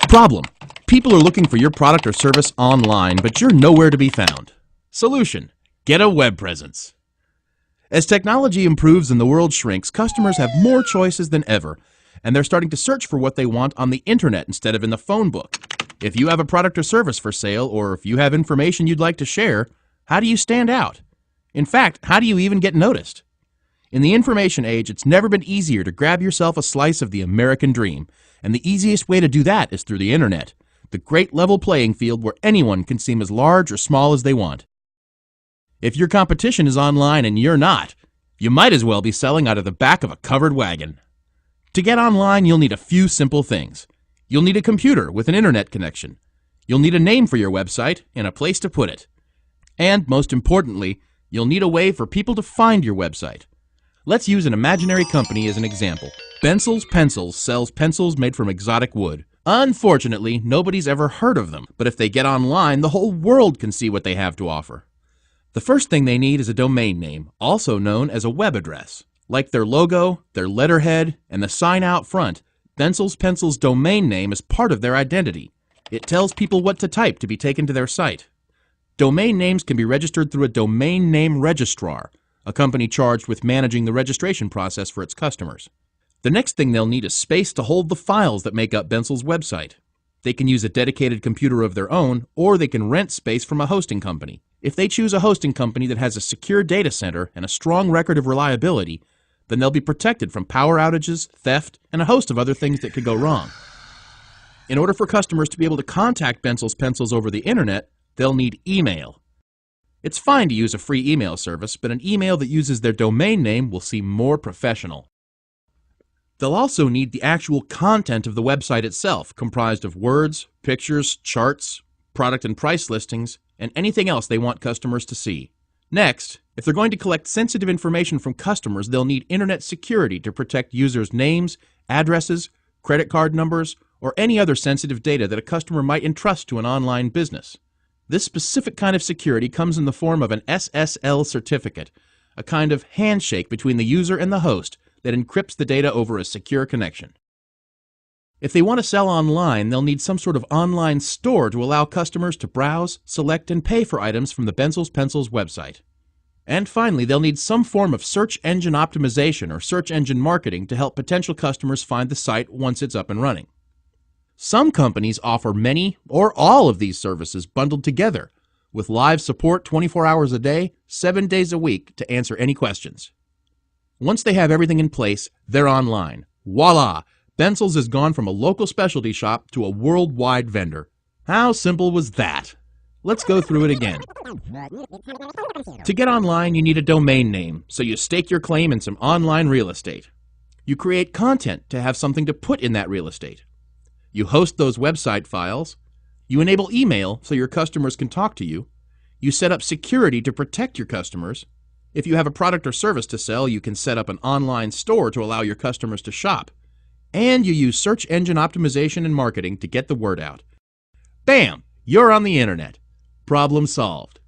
Problem: people are looking for your product or service online, but you're nowhere to be found. Solution: get a web presence. As technology improves and the world shrinks, customers have more choices than ever, and they're starting to search for what they want on the internet instead of in the phone book. If you have a product or service for sale, or if you have information you'd like to share, how do you stand out? In fact, how do you even get noticed? In the information age, it's never been easier to grab yourself a slice of the American dream, and the easiest way to do that is through the internet, the great level playing field where anyone can seem as large or small as they want. If your competition is online and you're not, you might as well be selling out of the back of a covered wagon. To get online, you'll need a few simple things. You'll need a computer with an internet connection. You'll need a name for your website and a place to put it. And, most importantly, you'll need a way for people to find your website. Let's use an imaginary company as an example. Bensel's Pencils sells pencils made from exotic wood. Unfortunately, nobody's ever heard of them, but if they get online, the whole world can see what they have to offer. The first thing they need is a domain name, also known as a web address. Like their logo, their letterhead, and the sign out front, Bensel's Pencils' domain name is part of their identity. It tells people what to type to be taken to their site. Domain names can be registered through a domain name registrar, a company charged with managing the registration process for its customers. The next thing they'll need is space to hold the files that make up Bensel's website. They can use a dedicated computer of their own, or they can rent space from a hosting company. If they choose a hosting company that has a secure data center and a strong record of reliability, then they'll be protected from power outages, theft, and a host of other things that could go wrong. In order for customers to be able to contact Bensel's Pencils over the internet, they'll need email. It's fine to use a free email service, but an email that uses their domain name will seem more professional. They'll also need the actual content of the website itself, comprised of words, pictures, charts, product and price listings, and anything else they want customers to see. Next, if they're going to collect sensitive information from customers, they'll need internet security to protect users' names, addresses, credit card numbers, or any other sensitive data that a customer might entrust to an online business. This specific kind of security comes in the form of an SSL certificate, a kind of handshake between the user and the host that encrypts the data over a secure connection. If they want to sell online, they'll need some sort of online store to allow customers to browse, select, and pay for items from the Bensel's Pencils website. And finally, they'll need some form of search engine optimization or search engine marketing to help potential customers find the site once it's up and running. Some companies offer many or all of these services bundled together, with live support 24 hours a day, 7 days a week to answer any questions. Once they have everything in place, they're online. Voila! Bensel's has gone from a local specialty shop to a worldwide vendor. How simple was that? Let's go through it again. To get online, you need a domain name, so you stake your claim in some online real estate. You create content to have something to put in that real estate. You host those website files. You enable email so your customers can talk to you. You set up security to protect your customers. If you have a product or service to sell, you can set up an online store to allow your customers to shop. And you use search engine optimization and marketing to get the word out. Bam! You're on the internet. Problem solved.